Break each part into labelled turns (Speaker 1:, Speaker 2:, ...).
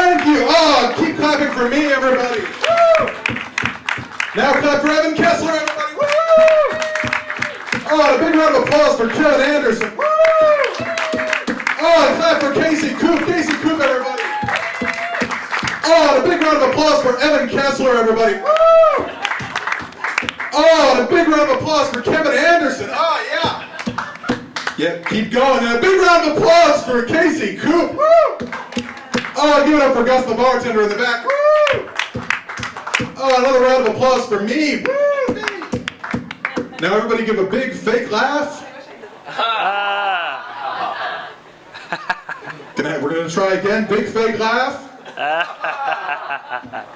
Speaker 1: Thank you. Oh, keep clapping for me, everybody. Woo! Now clap for Evan Kessler, everybody. Woo! Oh, a big round of applause for Kevin Anderson. Woo! Oh, and clap for Casey Coop. Casey Coop, everybody. Oh, and a big round of applause for Evan Kessler, everybody. Woo! Oh, and a big round of applause for Kevin Anderson. Oh, yeah. Yeah, keep going. And a big round of applause for Casey Coop. Woo! Oh, give it up for Gus the bartender in the back. Woo! Oh, another round of applause for me. Woo! Me. Now everybody give a big fake laugh. We're going to try again. Big fake laugh.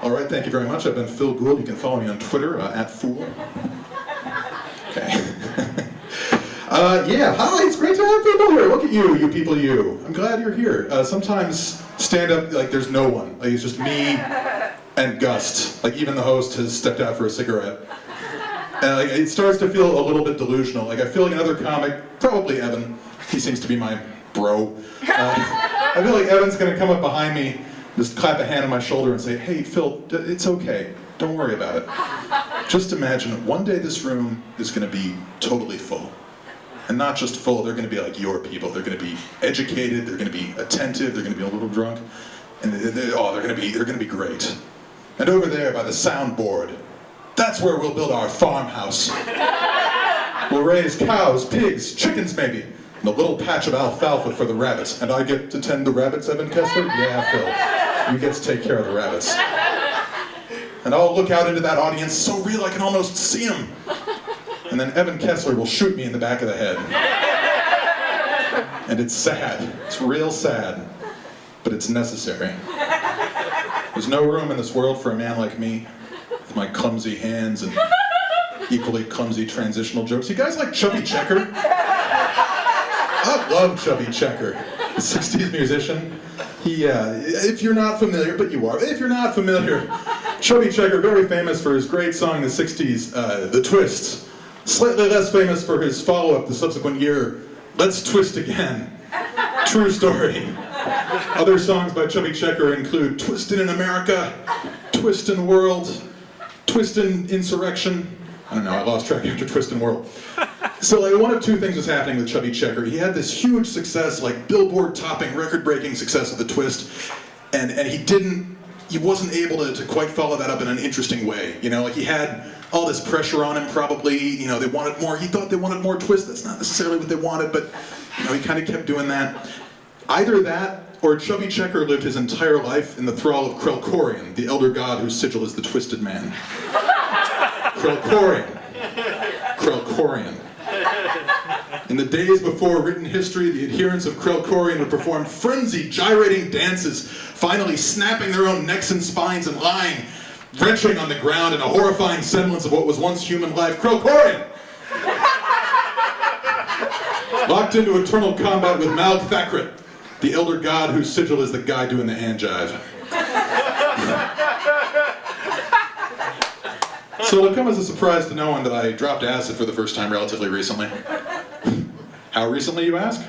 Speaker 1: All right, thank you very much. I've been Phil Gould. You can follow me on Twitter, @Fool. Okay. Yeah, hi, it's great to have people here. Look at you people, you. I'm glad you're here. Sometimes stand-up, like, there's no one. Like, it's just me and Gust. Like, even the host has stepped out for a cigarette. And like, it starts to feel a little bit delusional. Like, I feel like another comic, probably Evan. He seems to be my bro. I feel like Evan's going to come up behind me, just clap a hand on my shoulder and say, hey, Phil, it's okay. Don't worry about it. Just imagine one day this room is going to be totally full. And not just full, they're going to be like your people. They're going to be educated, they're going to be attentive, they're going to be a little drunk. And they're going to be great. And over there by the soundboard, that's where we'll build our farmhouse. We'll raise cows, pigs, chickens maybe. And a little patch of alfalfa for the rabbits. And I get to tend the rabbits, Evan Kessler? Yeah, Phil. You get to take care of the rabbits. And I'll look out into that audience so real I can almost see them. And then Evan Kessler will shoot me in the back of the head. And it's sad. It's real sad. But it's necessary. There's no room in this world for a man like me, with my clumsy hands and equally clumsy transitional jokes. You guys like Chubby Checker? I love Chubby Checker, the 60s musician. He, if you're not familiar, but you are, if you're not familiar, Chubby Checker, very famous for his great song in the 60s, The Twist. Slightly less famous for his follow-up the subsequent year, Let's Twist Again. True story. Other songs by Chubby Checker include Twistin' in America, Twistin' World, Twistin' Insurrection. I don't know, I lost track after Twistin' World. So like, one of two things was happening with Chubby Checker. He had this huge success, like Billboard-topping, record-breaking success with The Twist, and he wasn't able to quite follow that up in an interesting way. You know, like he had all this pressure on him probably, you know, they wanted more, he thought they wanted more twist, that's not necessarily what they wanted, but you know, he kind of kept doing that. Either that, or Chubby Checker lived his entire life in the thrall of Krelkorian, the elder god whose sigil is the twisted man. Krelkorian. Krelkorian. In the days before written history, the adherents of Krelkorian would perform frenzied, gyrating dances, finally snapping their own necks and spines and lying, wrenching on the ground in a horrifying semblance of what was once human life. Krelkorian! Locked into eternal combat with Malg Thakrit, the elder god whose sigil is the guy doing the hand jive. So it'll come as a surprise to no one that I dropped acid for the first time relatively recently. How recently, you ask?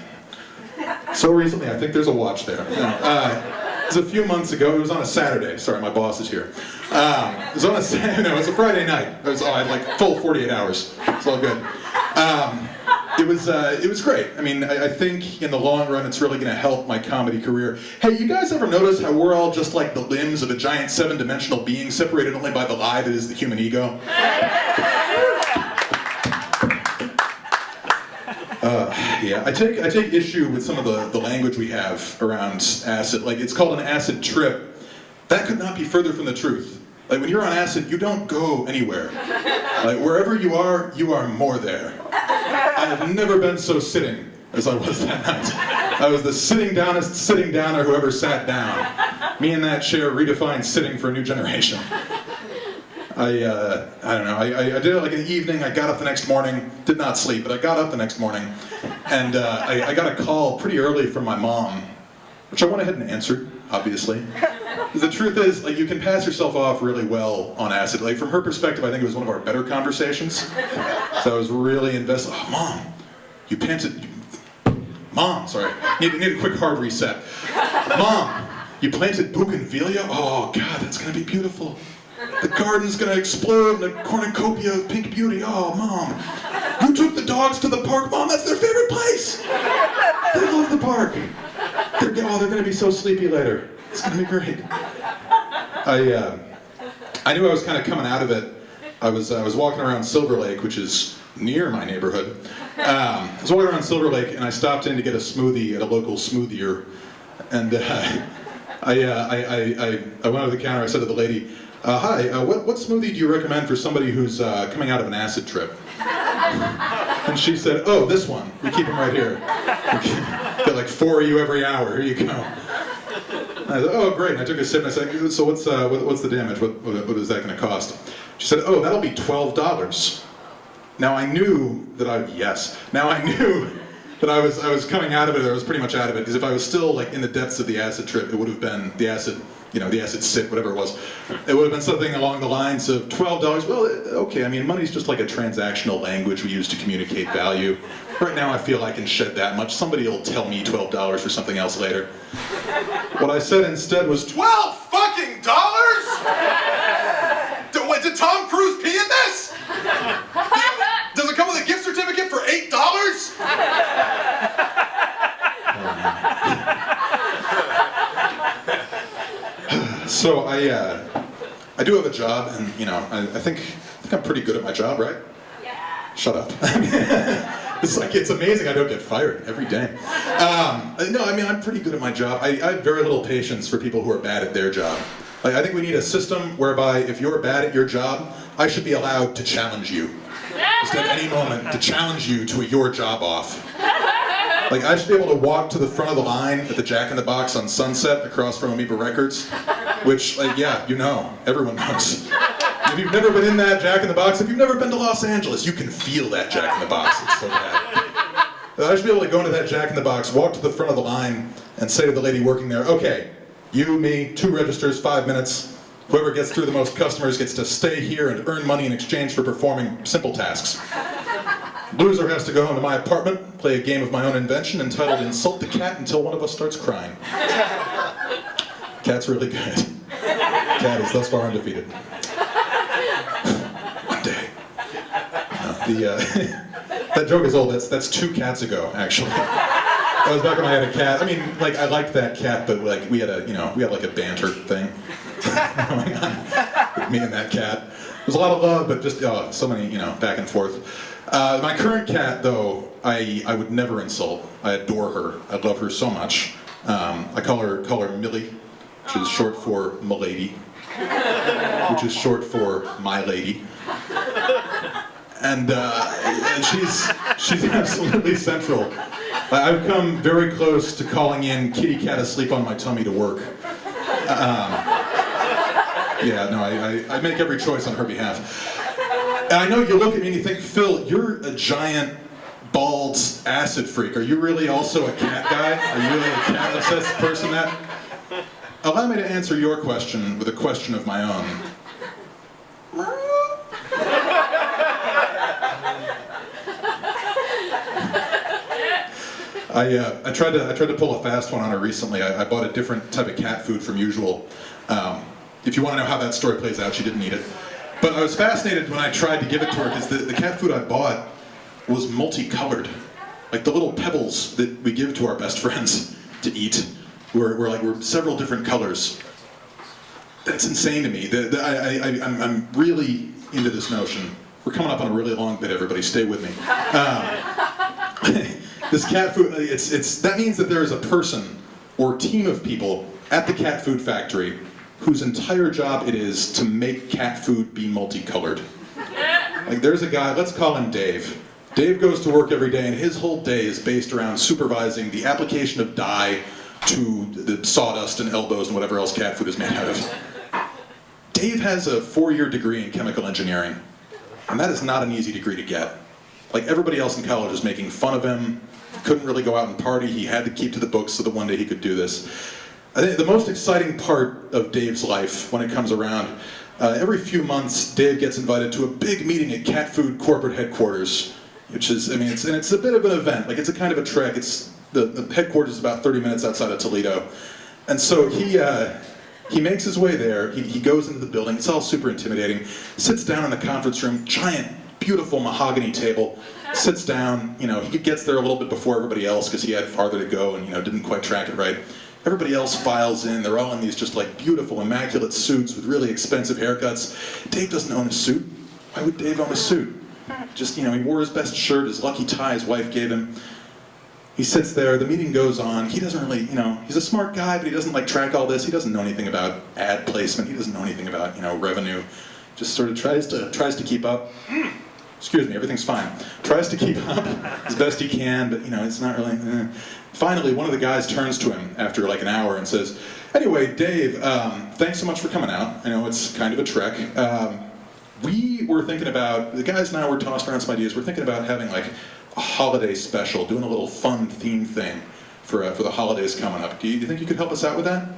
Speaker 1: So recently, I think there's a watch there. It was a few months ago. It was on a Saturday. Sorry, my boss is here. It was on a Saturday. No, it was a Friday night. I had like full 48 hours. It's all good. It was great. I mean, I think in the long run, it's really going to help my comedy career. Hey, you guys ever notice how we're all just like the limbs of a giant 7-dimensional being separated only by the lie that is the human ego? Yeah, I take issue with some of the language we have around acid. Like, it's called an acid trip. That could not be further from the truth. Like, when you're on acid, you don't go anywhere. Like, wherever you are more there. I have never been so sitting as I was that night. I was the sitting downest sitting downer who ever sat down. Me in that chair redefined sitting for a new generation. I don't know, I did it like in the evening. I got up the next morning, did not sleep, but I got up the next morning, and I got a call pretty early from my mom, which I went ahead and answered, obviously. The truth is, like, you can pass yourself off really well on acid. Like, from her perspective, I think it was one of our better conversations. So I was really invested. Oh, Mom, you panted. Mom, sorry, need a quick hard reset. Mom, You planted bougainvillea? Oh God, that's gonna be beautiful. The garden's gonna explode in a cornucopia of pink beauty. Oh, Mom. You took the dogs to the park, Mom, that's their favorite place. They love the park. They're gonna be so sleepy later. It's gonna be great. I knew I was kind of coming out of it. I was walking around Silver Lake, which is near my neighborhood. I was walking around Silver Lake, and I stopped in to get a smoothie at a local smoothier. And I went over the counter. I said to the lady, "Hi, what smoothie do you recommend for somebody who's coming out of an acid trip?" And she said, "Oh, this one. We keep them right here. Get like 4 of you every hour. Here you go." And I said, "Oh, great." And I took a sip and I said, "So what's the damage? What is that going to cost?" She said, "Oh, that'll be $12." Now I knew that I was coming out of it, or I was pretty much out of it, because if I was still like in the depths of the acid trip, it would have been the acid sit, whatever it was. It would have been something along the lines of $12. Well, okay, I mean, money's just like a transactional language we use to communicate value. Right now I feel I can shed that much. Somebody will tell me $12 for something else later. What I said instead was, $12 fucking dollars? Did Tom Cruise pee in this? Does it come with a gift certificate for $8? So I do have a job, and I think I'm pretty good at my job, right? Yeah. Shut up. It's amazing I don't get fired every day. No, I mean, I'm pretty good at my job. I have very little patience for people who are bad at their job. Like, I think we need a system whereby if you're bad at your job, I should be allowed to challenge you. Just at any moment, to challenge you to a your job off. Like, I should be able to walk to the front of the line at the Jack in the Box on Sunset across from Amoeba Records, which, everyone knows. If you've never been in that Jack in the Box, if you've never been to Los Angeles, you can feel that Jack in the Box. It's so bad. I should be able to go into that Jack in the Box, walk to the front of the line, and say to the lady working there, "Okay, you, me, 2 registers, 5 minutes. Whoever gets through the most customers gets to stay here and earn money in exchange for performing simple tasks. Loser has to go home to my apartment, play a game of my own invention entitled Insult the Cat Until One of Us Starts Crying." Cat's really good. Cat is thus far undefeated. One day. That joke is old. That's 2 cats ago, actually. That was back when I had a cat. I mean, like, I liked that cat, but like we had like a banter thing going on with me and that cat. There's a lot of love, but just so many, back and forth. My current cat, though, I would never insult. I adore her. I love her so much. I call her Millie, which is short for Milady, which is short for My Lady. And she's absolutely central. I've come very close to calling in Kitty Cat Asleep on My Tummy to work. I make every choice on her behalf. And I know you look at me and you think, "Phil, you're a giant, bald acid freak. Are you really also a cat guy? Are you really a cat-obsessed person?" Allow me to answer your question with a question of my own. I tried to pull a fast one on her recently. I bought a different type of cat food from usual. If you want to know how that story plays out, she didn't eat it. But I was fascinated when I tried to give it to her, because the cat food I bought was multicolored. Like the little pebbles that we give to our best friends to eat were several different colors. That's insane to me. I'm really into this notion. We're coming up on a really long bit, everybody. Stay with me. This cat food, that means that there is a person or team of people at the cat food factory whose entire job it is to make cat food be multicolored. Like, there's a guy, let's call him Dave. Dave goes to work every day, and his whole day is based around supervising the application of dye to the sawdust and elbows and whatever else cat food is made out of. Dave has a 4-year degree in chemical engineering, and that is not an easy degree to get. Like, everybody else in college is making fun of him, couldn't really go out and party, he had to keep to the books so that one day he could do this. I think the most exciting part of Dave's life when it comes around, every few months Dave gets invited to a big meeting at cat food corporate headquarters, which is, it's a bit of an event. Like, it's a kind of a trek. The headquarters is about 30 minutes outside of Toledo. And so he makes his way there, he goes into the building, it's all super intimidating, sits down in the conference room, giant, beautiful mahogany table, sits down, he gets there a little bit before everybody else because he had farther to go and, didn't quite track it right. Everybody else files in, they're all in these just like beautiful, immaculate suits with really expensive haircuts. Dave doesn't own a suit. Why would Dave own a suit? Just, he wore his best shirt, his lucky tie his wife gave him. He sits there, the meeting goes on, he doesn't really, he's a smart guy, but he doesn't like track all this, he doesn't know anything about ad placement, he doesn't know anything about, revenue. Just sort of tries to keep up. Excuse me, everything's fine. Tries to keep up as best he can, but it's not really. Finally, one of the guys turns to him after like an hour and says, "Anyway, Dave, thanks so much for coming out. I know it's kind of a trek. We were thinking about, the guys and I were tossing around some ideas. We're thinking about having like a holiday special, doing a little fun theme thing for the holidays coming up. Do you think you could help us out with that?"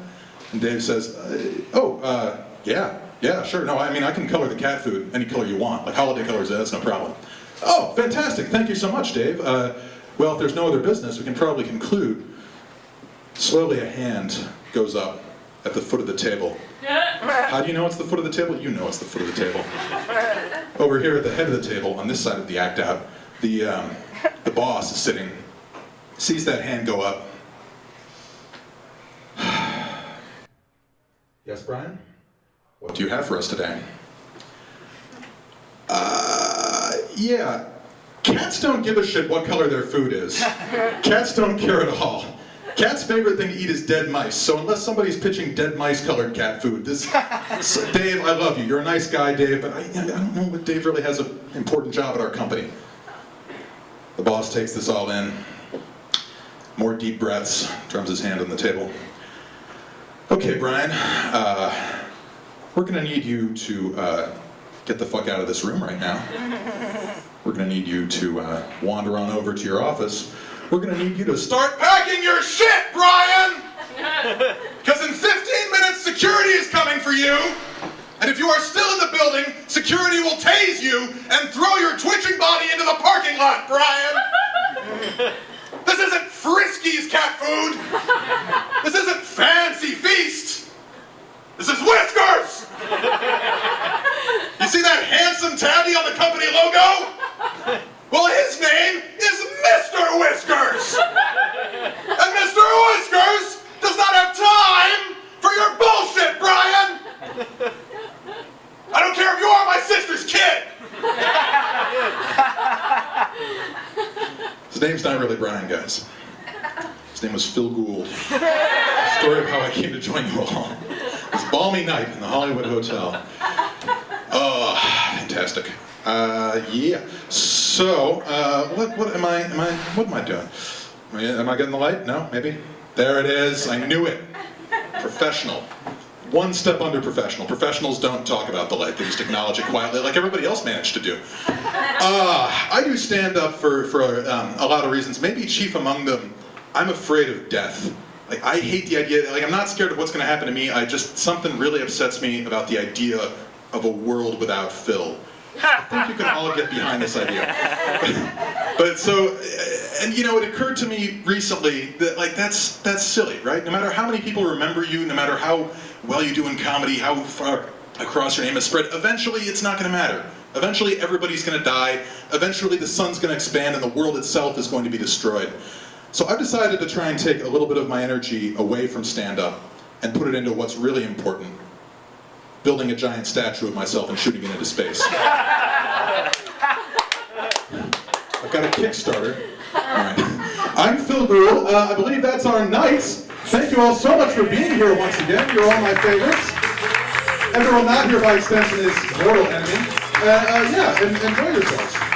Speaker 1: And Dave says, Yeah, sure. No, I mean, I can color the cat food any color you want. Like holiday colors, that's no problem. Oh, fantastic. Thank you so much, Dave. Well, if there's no other business, we can probably conclude. Slowly a hand goes up at the foot of the table. How do you know it's the foot of the table? You know it's the foot of the table. Over here at the head of the table, on this side of the act out, the boss is sitting, sees that hand go up. Yes, Brian? What do you have for us today? Yeah. Cats don't give a shit what color their food is. Cats don't care at all. Cats' favorite thing to eat is dead mice, so unless somebody's pitching dead mice-colored cat food, Dave, I love you. You're a nice guy, Dave, but I don't know if Dave really has an important job at our company. The boss takes this all in. More deep breaths, drums his hand on the table. Okay, Brian, we're gonna need you to get the fuck out of this room right now. We're gonna need you to wander on over to your office. We're gonna need you to start packing your shit, Brian! Because in 15 minutes, security is coming for you. And if you are still in the building, security will tase you and throw your twitching body into the parking lot, Brian! This isn't Frisky's cat food! This isn't Fancy Feast! This is Whiskers! You see that handsome tabby on the company logo? Well, his name is Mr. Whiskers! And Mr. Whiskers does not have time for your bullshit, Brian! I don't care if you are my sister's kid! His name's not really Brian, guys. His name was Phil Gould. The story of how I came to join you all. This balmy night in the Hollywood Hotel. Oh, fantastic. Yeah. So, what am I doing? Am I getting the light? No, maybe? There it is. I knew it. Professional. One step under professional. Professionals don't talk about the light. They just acknowledge it quietly like everybody else managed to do. I do stand up for a lot of reasons. Maybe chief among them, I'm afraid of death. Like, I hate the idea, like, I'm not scared of what's going to happen to me. Something really upsets me about the idea of a world without Phil. I think you can all get behind this idea. But so, and it occurred to me recently that, like, that's silly, right? No matter how many people remember you, no matter how well you do in comedy, how far across your name is spread, eventually it's not going to matter. Eventually everybody's going to die. Eventually the sun's going to expand and the world itself is going to be destroyed. So I've decided to try and take a little bit of my energy away from stand-up and put it into what's really important. Building a giant statue of myself and shooting it into space. I've got a Kickstarter. All right. I'm Phil Gould. I believe that's our night. Thank you all so much for being here once again. You're all my favorites. Everyone not here by extension is mortal enemy. Enjoy yourselves.